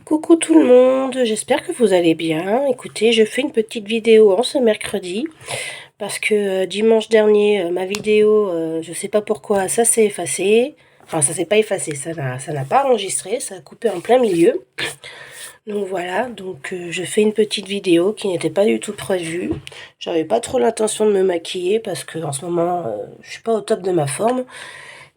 Coucou tout le monde, j'espère que vous allez bien. Écoutez, je fais une petite vidéo en ce mercredi parce que dimanche dernier, ma vidéo, je sais pas pourquoi, ça s'est effacé. Enfin, ça s'est pas effacé, ça n'a pas enregistré, ça a coupé en plein milieu. Donc voilà, je fais une petite vidéo qui n'était pas du tout prévue. J'avais pas trop l'intention de me maquiller parce que en ce moment, je suis pas au top de ma forme.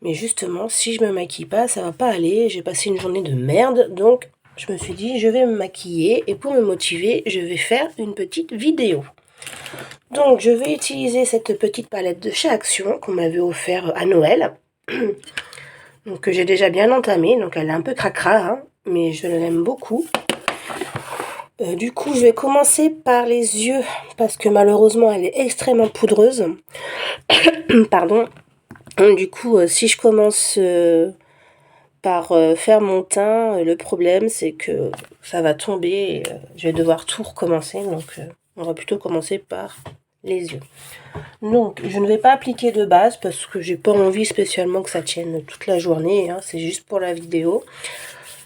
Mais justement, si je me maquille pas, ça va pas aller. J'ai passé une journée de merde, donc je me suis dit, je vais me maquiller et pour me motiver, je vais faire une petite vidéo. Donc, je vais utiliser cette petite palette de chez Action qu'on m'avait offert à Noël. Donc, que j'ai déjà bien entamée. Donc, elle est un peu cracra, hein, mais je l'aime beaucoup. Du coup, je vais commencer par les yeux parce que malheureusement, elle est extrêmement poudreuse. Pardon. Du coup, si je commence par faire mon teint, le problème c'est que ça va tomber et je vais devoir tout recommencer, donc on va plutôt commencer par les yeux. Donc je ne vais pas appliquer de base parce que j'ai pas envie spécialement que ça tienne toute la journée, hein, c'est juste pour la vidéo.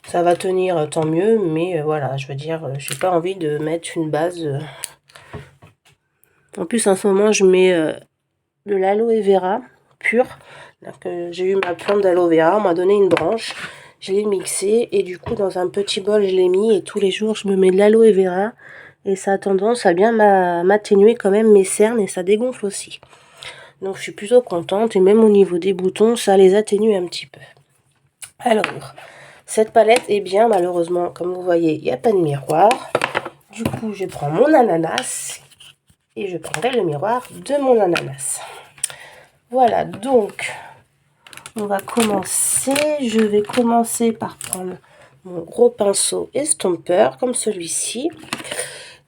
Ça va tenir tant mieux, mais voilà, je veux dire, j'ai pas envie de mettre une base. En plus en ce moment je mets de l'aloe vera pur. J'ai eu ma plante d'aloe vera, on m'a donné une branche, je l'ai mixée et du coup dans un petit bol je l'ai mis et tous les jours je me mets de l'aloe vera et ça a tendance à bien m'atténuer quand même mes cernes et ça dégonfle aussi. Donc je suis plutôt contente et même au niveau des boutons ça les atténue un petit peu. Alors cette palette est bien, malheureusement comme vous voyez il n'y a pas de miroir. Du coup je prends mon ananas et je prendrai le miroir de mon ananas. Voilà, donc on va commencer. Je vais commencer par prendre mon gros pinceau estompeur comme celui-ci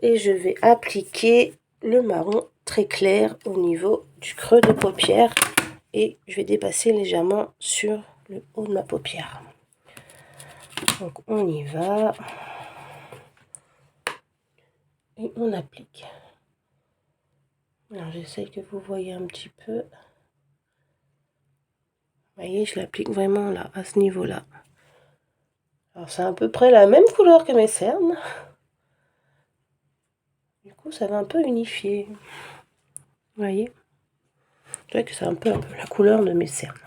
et je vais appliquer le marron très clair au niveau du creux de paupière et je vais dépasser légèrement sur le haut de ma paupière. Donc on y va et on applique. Alors j'essaye que vous voyez un petit peu. Vous voyez, je l'applique vraiment là, à ce niveau-là. Alors c'est à peu près la même couleur que mes cernes. Du coup, ça va un peu unifier. Vous voyez? Je dirais que c'est un peu la couleur de mes cernes.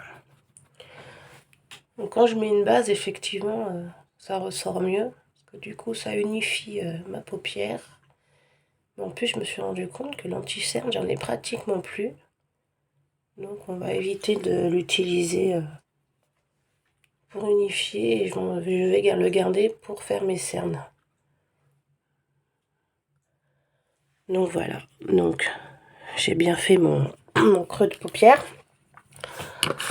Donc quand je mets une base, effectivement, ça ressort mieux. Parce que du coup, ça unifie ma paupière. Mais en plus, je me suis rendu compte que l'anti-cerne, j'en ai pratiquement plus. Donc on va éviter de l'utiliser pour unifier. Et je vais le garder pour faire mes cernes. Donc voilà. Donc j'ai bien fait mon creux de paupière.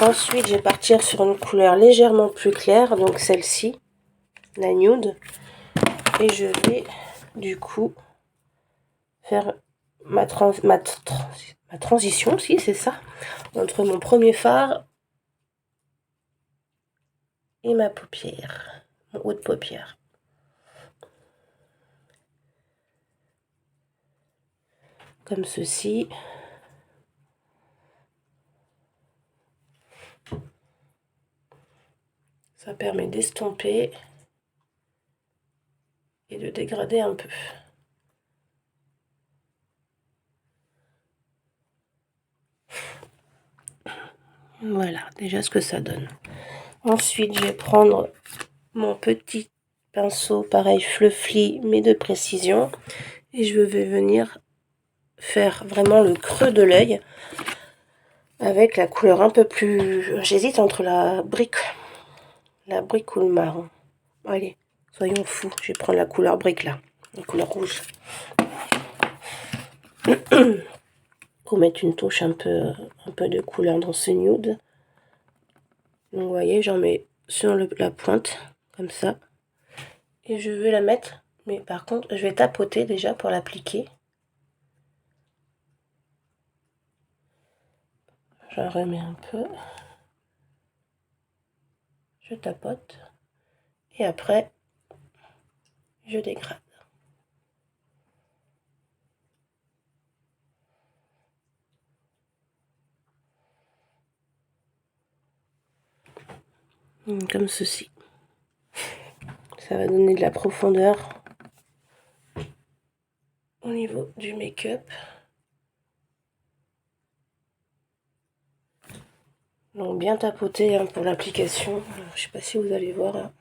Ensuite, je vais partir sur une couleur légèrement plus claire, donc celle-ci, la nude. Et je vais, du coup, faire ma transition, si c'est ça, entre mon premier fard et ma paupière, mon haut de paupière. Comme ceci. Ça permet d'estomper et de dégrader un peu. Voilà, déjà ce que ça donne. Ensuite, je vais prendre mon petit pinceau, pareil, fluffy, mais de précision. Et je vais venir faire vraiment le creux de l'œil avec la couleur un peu plus... J'hésite entre la brique ou le marron. Allez, soyons fous, je vais prendre la couleur brique là, la couleur rouge. Pour mettre une touche un peu de couleur dans ce nude. Donc vous voyez, j'en mets sur la pointe, comme ça. Et je vais la mettre, mais par contre, je vais tapoter déjà pour l'appliquer. J'en remets un peu. Je tapote. Et après, je dégrade. Comme ceci. Ça va donner de la profondeur au niveau du make-up. Donc bien tapoter hein, pour l'application. Je sais pas si vous allez voir là.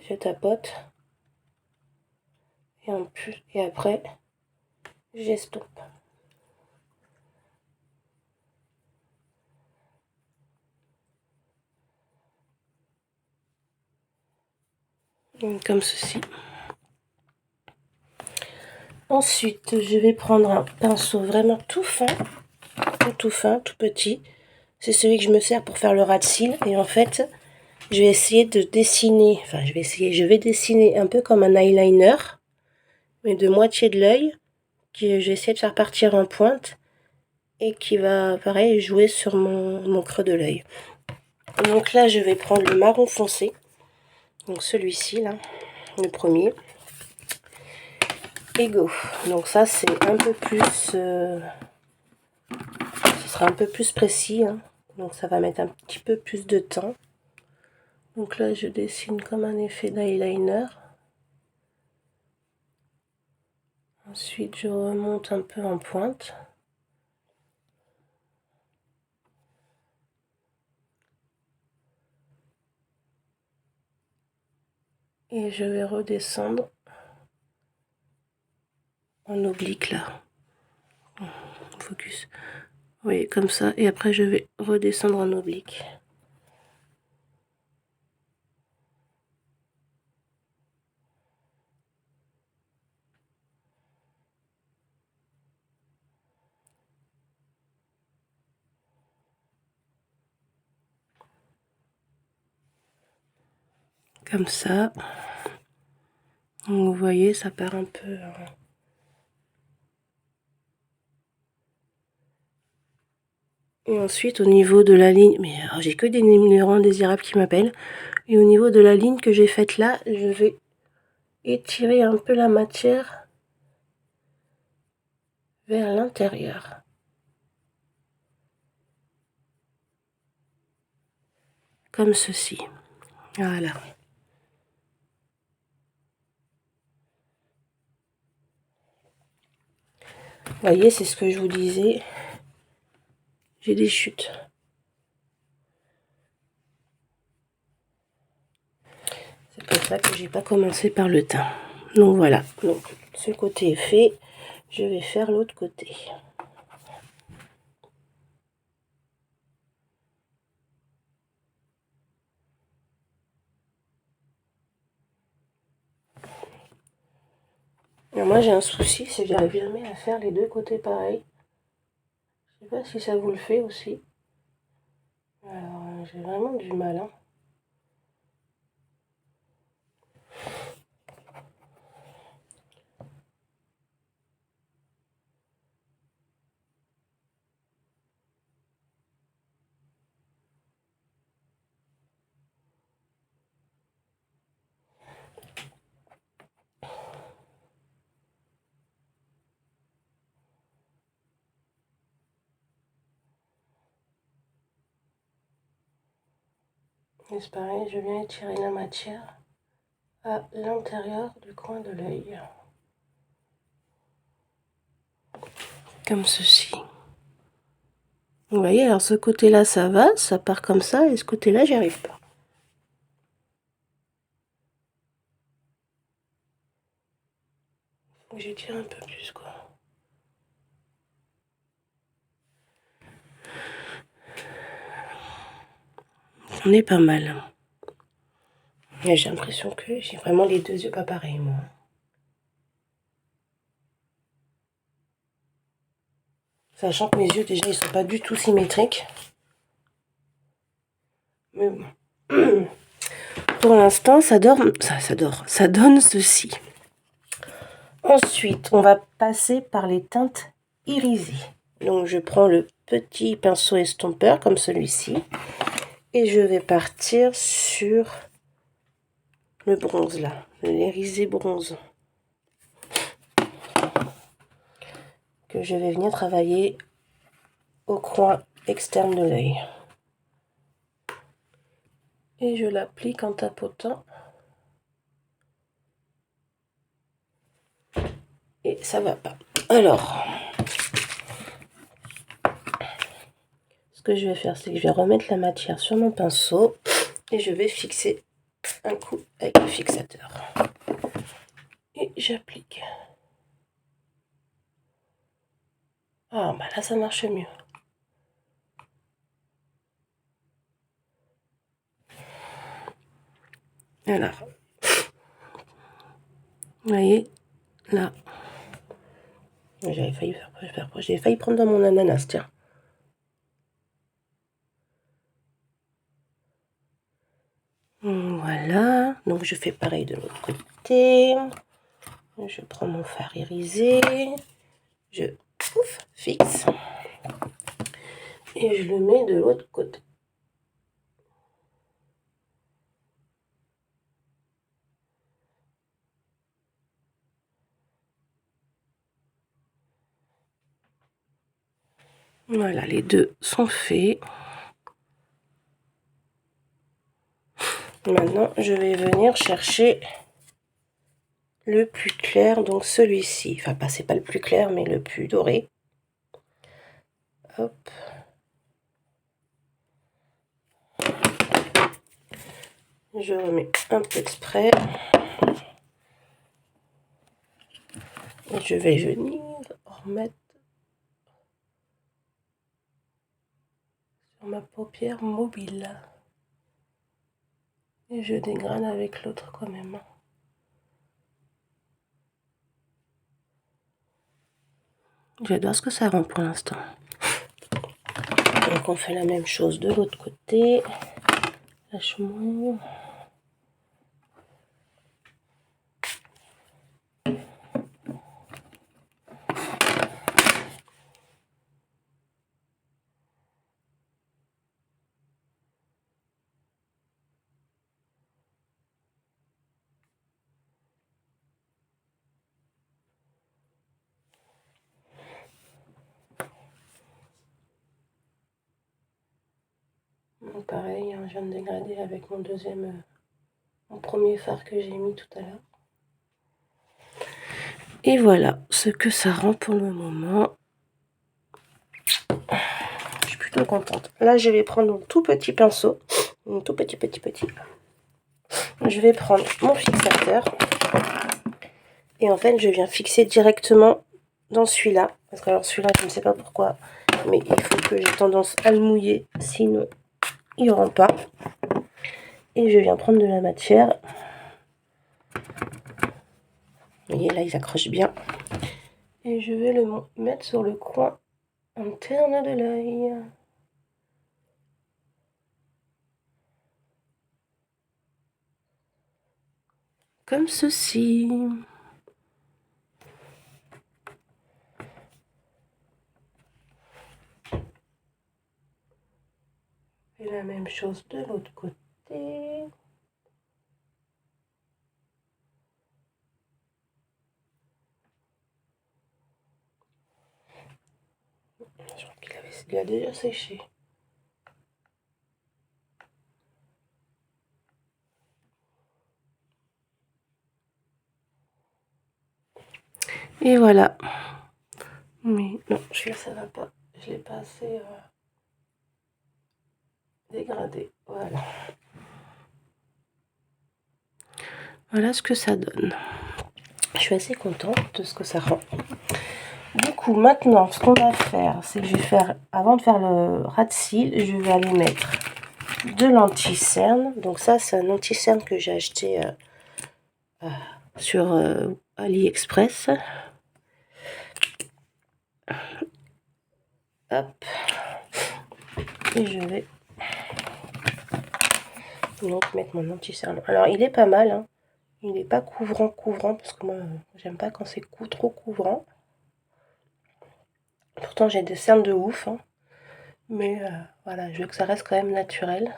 Je tapote. Et après, j'estompe. Comme ceci. Ensuite, je vais prendre un pinceau vraiment tout fin, tout petit. C'est celui que je me sers pour faire le ras de cils. Et en fait, je vais essayer de dessiner, je vais dessiner un peu comme un eyeliner, mais de moitié de l'œil, que je vais essayer de faire partir en pointe et qui va, pareil, jouer sur mon creux de l'œil. Donc là, je vais prendre le marron foncé, donc celui-ci, là, le premier. Et go. Donc ça, c'est un peu plus... ce sera un peu plus précis, hein. Donc ça va mettre un petit peu plus de temps. Donc là, je dessine comme un effet d'eyeliner. Ensuite, je remonte un peu en pointe. Et je vais redescendre en oblique là. Focus. Oui, comme ça. Et après, je vais redescendre en oblique. Comme ça. Vous voyez, ça part un peu... Et ensuite, au niveau de la ligne... Mais j'ai que des numéros indésirables qui m'appellent. Et au niveau de la ligne que j'ai faite là, je vais étirer un peu la matière vers l'intérieur. Comme ceci. Voilà. Vous voyez, c'est ce que je vous disais. J'ai des chutes. C'est pour ça que j'ai pas commencé par le teint. Donc voilà. Donc ce côté est fait. Je vais faire l'autre côté. Alors moi j'ai un souci, c'est que j'arrive jamais à faire les deux côtés pareils. Je sais pas si ça vous le fait aussi. Alors j'ai vraiment du mal. Hein. Et c'est pareil, je viens étirer la matière à l'intérieur du coin de l'œil. Comme ceci. Vous voyez, alors ce côté-là, ça va, ça part comme ça, et ce côté-là, j'y arrive pas. J'étire un peu plus, quoi. On est pas mal. J'ai l'impression que j'ai vraiment les deux yeux pas pareils, moi. Sachant que mes yeux, déjà, ils sont pas du tout symétriques. Mais bon. Pour l'instant, ça donne ceci. Ensuite, on va passer par les teintes irisées. Donc, je prends le petit pinceau estompeur, comme celui-ci. Et je vais partir sur le bronze, là. L'irisé bronze. Que je vais venir travailler au coin externe de l'œil. Et je l'applique en tapotant et ça va pas. Alors, ce que je vais faire, c'est que je vais remettre la matière sur mon pinceau et je vais fixer un coup avec le fixateur. Et j'applique. Ah, bah là, ça marche mieux. Alors, vous voyez, là, j'ai failli prendre dans mon ananas, tiens. Voilà, donc je fais pareil de l'autre côté. Je prends mon fard irisé, je fixe et je le mets de l'autre côté. Voilà, les deux sont faits. Maintenant, je vais venir chercher le plus clair, donc celui-ci. Enfin, c'est pas le plus clair, mais le plus doré. Hop. Je remets un peu exprès. Et je vais venir remettre sur ma paupière mobile. Et je dégrade avec l'autre quand même. J'adore ce que ça rend pour l'instant. Donc on fait la même chose de l'autre côté. Lâche-moi. Donc pareil, hein, je viens de dégrader avec mon mon premier fard que j'ai mis tout à l'heure. Et voilà ce que ça rend pour le moment. Je suis plutôt contente. Là, je vais prendre un tout petit pinceau. Un tout petit. Je vais prendre mon fixateur. Et en fait, je viens fixer directement dans celui-là. Parce que alors celui-là, je ne sais pas pourquoi. Mais il faut que j'ai tendance à le mouiller. Sinon, il ne rend pas. Et je viens prendre de la matière. Vous voyez, là, ils accrochent bien. Et je vais le mettre sur le coin interne de l'œil. Comme ceci. Et la même chose de l'autre côté. Je crois qu'il a déjà séché. Et voilà. Mais non, celui-là, ça va pas. Je l'ai pas assez dégradé. Voilà. Voilà ce que ça donne. Je suis assez contente de ce que ça rend. Du coup, maintenant, ce qu'on va faire, c'est que je vais faire, avant de faire le ras de cils, je vais aller mettre de l'anti-cerne. Donc ça, c'est un anti-cerne que j'ai acheté sur AliExpress. Hop. Et je vais donc mettre mon anti-cerne. Alors, il est pas mal, hein. Il n'est pas couvrant, parce que moi, j'aime pas quand c'est trop couvrant. Pourtant, j'ai des cernes de ouf, hein. Mais voilà, je veux que ça reste quand même naturel.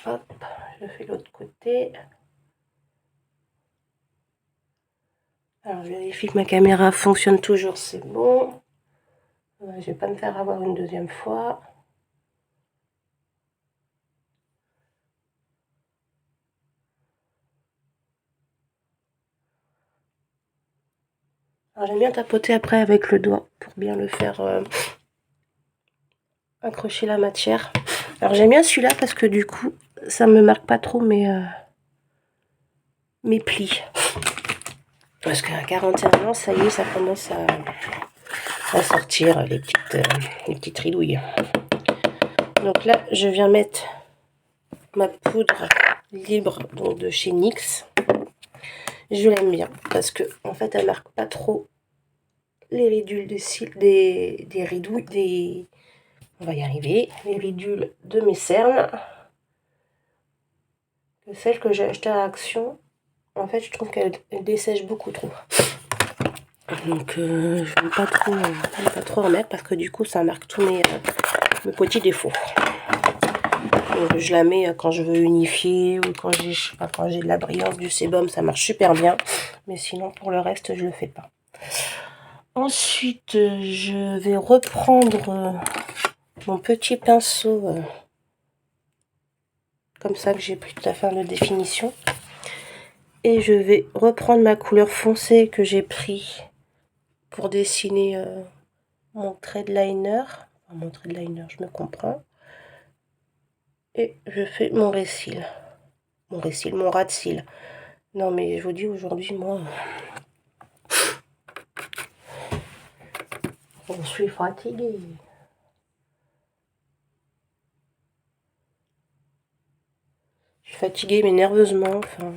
Hop, je fais l'autre côté. Alors, je vérifie que ma caméra fonctionne toujours, c'est bon. Je vais pas me faire avoir une deuxième fois. Alors j'aime bien tapoter après avec le doigt pour bien le faire accrocher la matière. Alors j'aime bien celui-là parce que du coup ça me marque pas trop mes plis. Parce qu'à 41 ans, ça y est, ça commence à sortir les petites ridouilles. Donc là, je viens mettre ma poudre libre donc de chez NYX. Je l'aime bien parce que en fait, elle marque pas trop les ridules des ridouilles, on va y arriver, les ridules de mes cernes. Celle que j'ai achetée à Action, en fait, je trouve qu'elle dessèche beaucoup trop. Donc, je ne vais pas trop en mettre parce que du coup, ça marque tous mes petits défauts. Donc, je la mets quand je veux unifier ou quand j'ai de la brillance du sébum, ça marche super bien. Mais sinon, pour le reste, je le fais pas. Ensuite, je vais reprendre mon petit pinceau comme ça que j'ai pris tout à fait de définition. Et je vais reprendre ma couleur foncée que j'ai pris pour dessiner mon trait de liner. Enfin, mon trait de liner, je me comprends. Et je fais mon récil. Mon ras de cils. Non mais je vous dis aujourd'hui, moi, je suis fatiguée. Je suis fatiguée mais nerveusement. Enfin,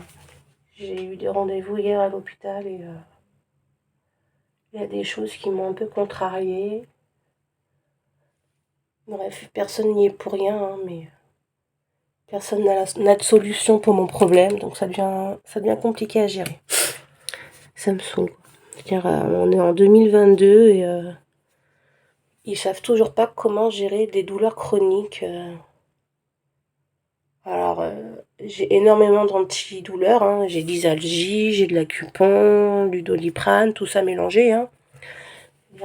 j'ai eu des rendez-vous hier à l'hôpital et il y a des choses qui m'ont un peu contrariée. Bref, personne n'y est pour rien, hein, mais personne n'a de solution pour mon problème, donc ça devient compliqué à gérer. Ça me saoule. C'est-à-dire, on est en 2022 et ils savent toujours pas comment gérer des douleurs chroniques. Alors, j'ai énormément d'antidouleurs, hein. J'ai des Algies, j'ai de l'Accupon, du Doliprane, tout ça mélangé, hein.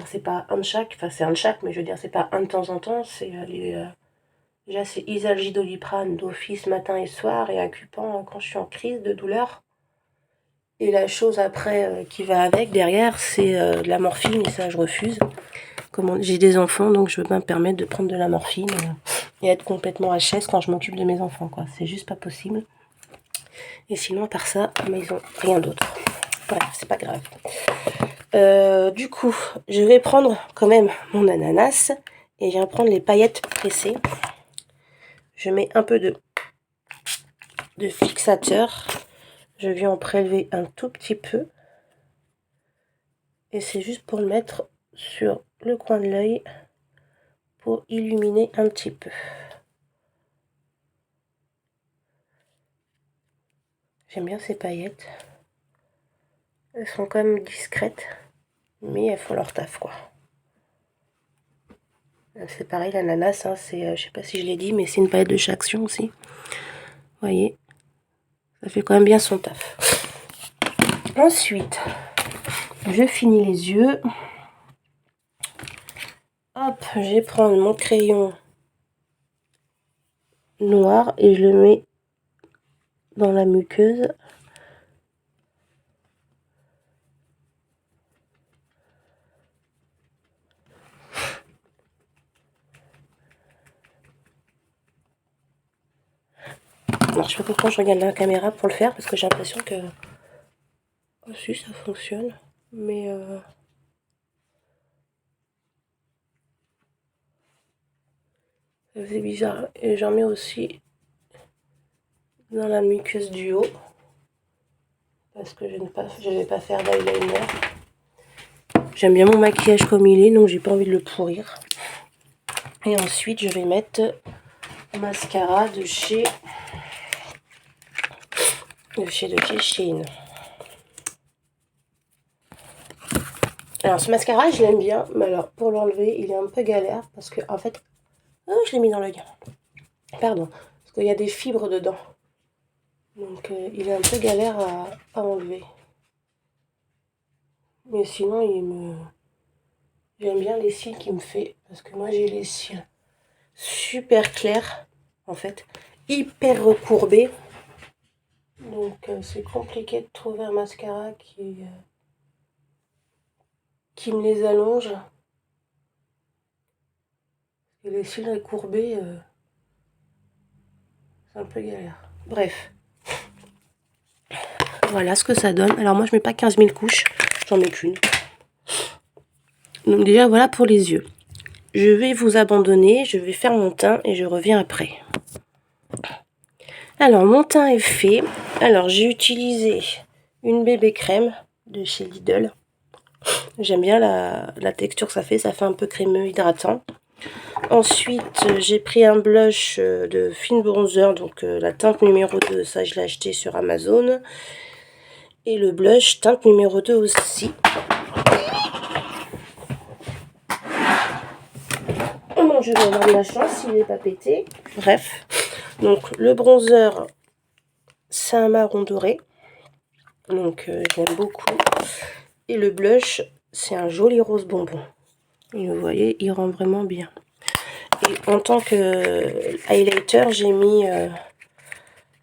C'est pas un de chaque, enfin c'est un de chaque, mais je veux dire c'est pas un de temps en temps, c'est déjà c'est Isalgie Doliprane d'office matin et soir et Accupant quand je suis en crise de douleur. Et la chose après qui va avec derrière, c'est de la morphine et ça je refuse. J'ai des enfants donc je veux pas me permettre de prendre de la morphine et être complètement HS quand je m'occupe de mes enfants quoi. C'est juste pas possible. Et sinon à part ça, mais ils ont rien d'autre. Voilà, c'est pas grave. Du coup, je vais prendre quand même mon ananas et je vais prendre les paillettes pressées. Je mets un peu de fixateur. Je viens en prélever un tout petit peu. Et c'est juste pour le mettre sur le coin de l'œil pour illuminer un petit peu. J'aime bien ces paillettes. Elles sont quand même discrètes, mais elles font leur taf quoi. C'est pareil, l'ananas, hein, c'est, je sais pas si je l'ai dit, mais c'est une paillette de chez Action aussi. Vous voyez, ça fait quand même bien son taf. Ensuite, je finis les yeux. Hop, je vais prendre mon crayon noir et je le mets dans la muqueuse. Alors, je sais pas pourquoi je regarde la caméra pour le faire parce que j'ai l'impression que... Oh si, ça fonctionne. Mais... c'est bizarre. Et j'en mets aussi dans la muqueuse du haut. Parce que je ne vais pas faire d'eyeliner. J'aime bien mon maquillage comme il est, donc j'ai pas envie de le pourrir. Et ensuite, je vais mettre un mascara de chez Shein. Alors ce mascara, je l'aime bien, mais alors pour l'enlever, il est un peu galère parce que en fait, oh, je l'ai mis dans l'œil. Pardon, parce qu'il y a des fibres dedans. Donc il est un peu galère à enlever. Mais sinon, j'aime bien les cils qu'il me fait parce que moi j'ai les cils super clairs en fait, hyper recourbés. Donc c'est compliqué de trouver un mascara qui me les allonge. Et les cils courbés, c'est un peu galère. Bref. Voilà ce que ça donne. Alors moi je mets pas 15 000 couches, j'en mets qu'une. Donc déjà voilà pour les yeux. Je vais vous abandonner, je vais faire mon teint et je reviens après. Alors mon teint est fait. Alors j'ai utilisé une bébé crème de chez Lidl. J'aime bien la texture que ça fait un peu crémeux, hydratant. Ensuite j'ai pris un blush de Fine Bronzer, donc la teinte numéro 2, ça je l'ai acheté sur Amazon. Et le blush teinte numéro 2 aussi. Bon, je vais avoir de la chance s'il n'est pas pété. Bref, donc le bronzer, c'est un marron doré. Donc j'aime beaucoup. Et le blush, c'est un joli rose bonbon. Et vous voyez, il rend vraiment bien. Et en tant que highlighter, j'ai mis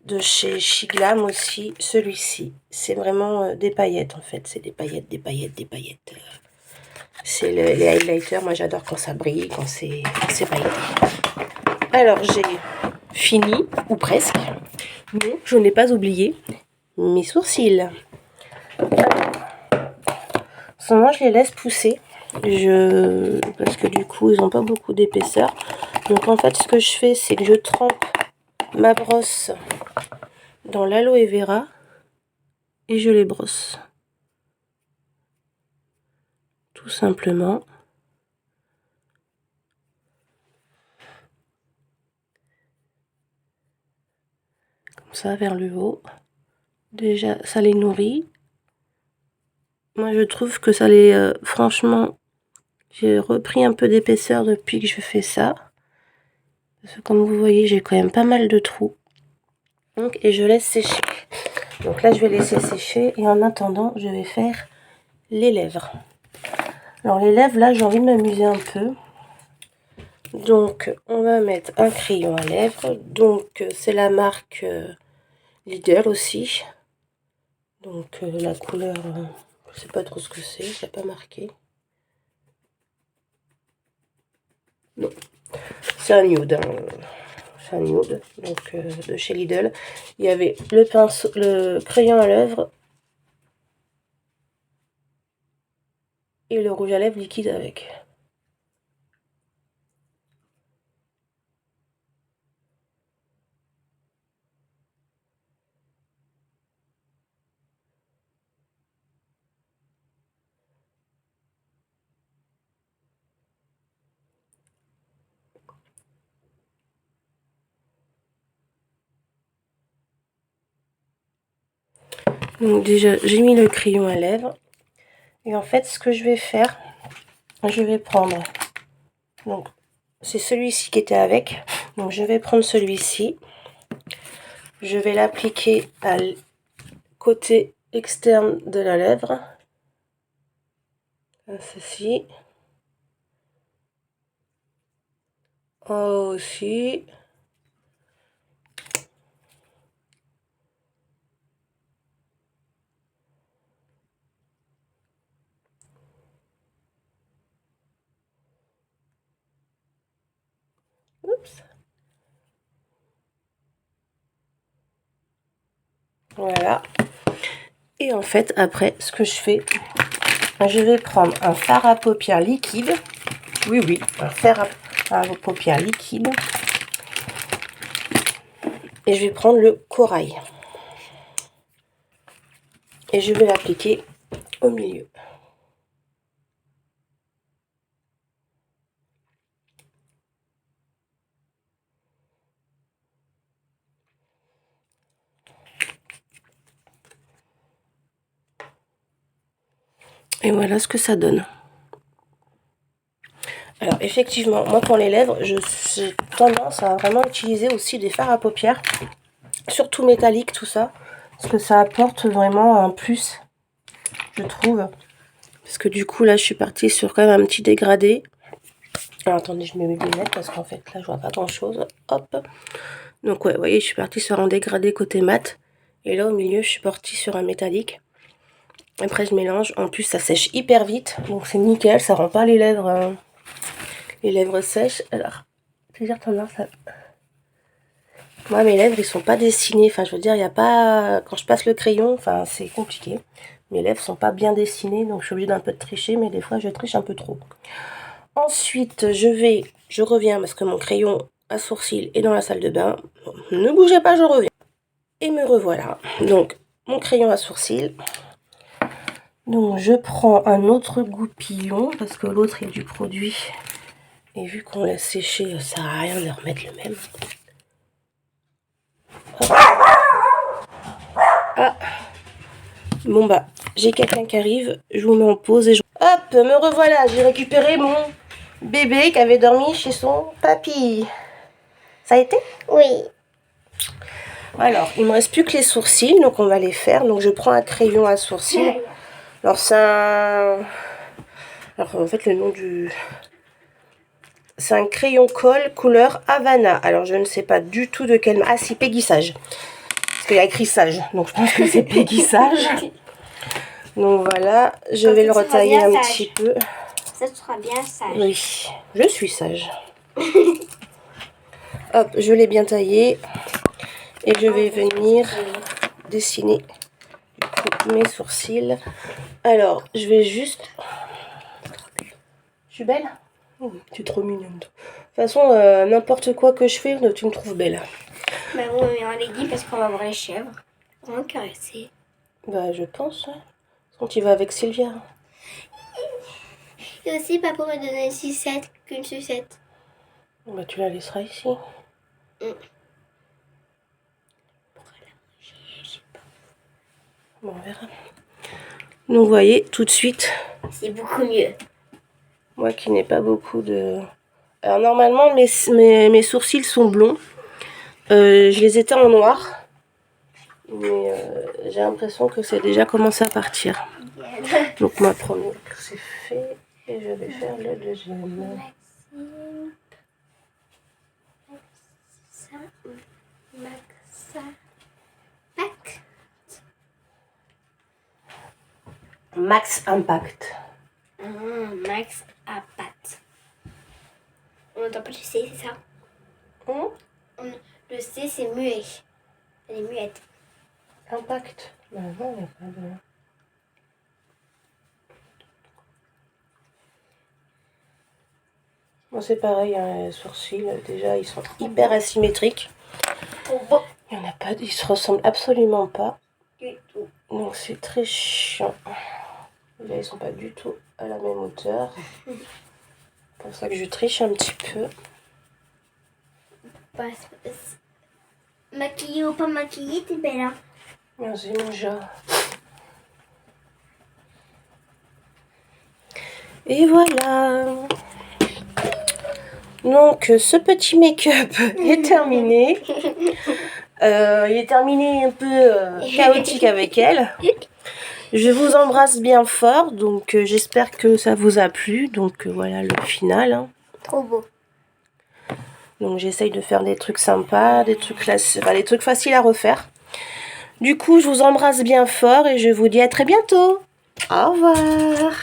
de chez Shiglam aussi celui-ci. C'est vraiment des paillettes en fait. C'est des paillettes, des paillettes, des paillettes. C'est les highlighters. Moi j'adore quand ça brille, quand c'est pailleté. Alors j'ai fini, ou presque. Mais je n'ai pas oublié mes sourcils. Sinon je les laisse pousser. Parce que du coup ils n'ont pas beaucoup d'épaisseur. Donc en fait ce que je fais, c'est que je trempe ma brosse dans l'aloe vera et je les brosse. Tout simplement. Comme ça vers le haut. Déjà ça les nourrit. Moi je trouve que ça les... franchement, j'ai repris un peu d'épaisseur depuis que je fais ça. Parce que comme vous voyez, j'ai quand même pas mal de trous. Donc, et je laisse sécher. Donc là, je vais laisser sécher. Et en attendant, je vais faire les lèvres. Alors les lèvres, là, j'ai envie de m'amuser un peu. Donc, on va mettre un crayon à lèvres. Donc, c'est la marque Lidl aussi. Donc, la couleur, je sais pas trop ce que c'est. Je l'ai pas marqué. Non. C'est un nude. C'est un nude. Donc, de chez Lidl. Il y avait le pinceau, le crayon à lèvres. Et le rouge à lèvres liquide avec. Donc déjà, j'ai mis le crayon à lèvres. Et en fait, ce que je vais faire, je vais prendre... Donc, c'est celui-ci qui était avec. Donc, je vais prendre celui-ci. Je vais l'appliquer à côté externe de la lèvre. Ceci. En haut aussi. Oups. Voilà. Et en fait, après, ce que je fais, je vais prendre un fard à paupières liquide. Oui, oui, un fard à paupières liquide. Et je vais prendre le corail. Et je vais l'appliquer au milieu. Et voilà ce que ça donne. Alors effectivement, moi pour les lèvres, j'ai tendance à vraiment utiliser aussi des fards à paupières, surtout métalliques, tout ça, parce que ça apporte vraiment un plus, je trouve. Parce que du coup là, je suis partie sur quand même un petit dégradé. Alors attendez, je mets mes lunettes parce qu'en fait là, je vois pas grand chose. Hop. Donc ouais, vous voyez, je suis partie sur un dégradé côté mat, et là au milieu, je suis partie sur un métallique. Après je mélange, en plus ça sèche hyper vite, donc c'est nickel, ça rend pas les lèvres sèches. Alors, plaisir tendance ça. Moi mes lèvres ils sont pas dessinés, enfin je veux dire il y a pas, quand je passe le crayon, enfin c'est compliqué. Mes lèvres sont pas bien dessinées, donc je suis obligée d'un peu de tricher, mais des fois je triche un peu trop. Ensuite je reviens parce que mon crayon à sourcils est dans la salle de bain. Ne bougez pas, je reviens. Et me revoilà. Donc mon crayon à sourcils. Donc je prends un autre goupillon parce que l'autre est du produit. Et vu qu'on l'a séché, ça sert à rien de remettre le même. Hop. Ah. Bon bah, j'ai quelqu'un qui arrive. Je vous mets en pause et je... Hop, me revoilà. J'ai récupéré mon bébé qui avait dormi chez son papy. Ça a été? Oui. Alors, il me reste plus que les sourcils, donc on va les faire. Donc je prends un crayon à sourcils. Alors c'est un... Alors en fait le nom du... C'est un crayon colle couleur Havana. Alors je ne sais pas du tout de quel... Ah si, Peggy Sage. Parce qu'il y a écrit Sage. Donc je pense que c'est Peggy Sage. Donc voilà, je vais le retailler un petit peu. Ça sera bien sage. Oui, je suis sage. Hop, je l'ai bien taillé. Et je vais venir dessiner mes sourcils. Alors, je vais juste... Je suis belle? Oh, tu es trop mignonne. De toute façon, n'importe quoi que je fais, tu me trouves belle. Bah oui, mais on les dit parce qu'on va voir les chèvres. On va caresser. Bah, je pense. Hein. Quand tu vas avec Sylvia. Et aussi, papa m'a donné une sucette qu'une sucette. Bah, tu la laisseras ici. Bon, on verra. Donc, vous voyez, tout de suite... C'est beaucoup mieux. Moi qui n'ai pas beaucoup de... Alors, normalement, mes sourcils sont blonds. Je les étais en noir. Mais j'ai l'impression que c'est déjà commencé à partir. Donc, ma première, c'est fait. Et je vais faire le deuxième. Max Impact. Max à pâte. On n'entend pas le C, c'est ça? Le C, c'est muet. Elle est muette. Impact. Ben non, il n'y a pas de... Bon, c'est pareil, hein, les sourcils, déjà, ils sont hyper asymétriques. Il y en a pas, ils se ressemblent absolument pas. Du tout. Donc, c'est très chiant. Là, ils sont pas du tout à la même hauteur. C'est pour ça que je triche un petit peu. Maquillée ou pas maquillée, t'es belle, hein? Merci, mon chat. Et voilà. Donc, ce petit make-up est terminé. Il est terminé un peu chaotique avec elle. Je vous embrasse bien fort. Donc, j'espère que ça vous a plu. Donc, voilà le final. Hein. Trop beau. Donc, j'essaye de faire des trucs sympas, des trucs faciles à refaire. Du coup, je vous embrasse bien fort et je vous dis à très bientôt. Au revoir.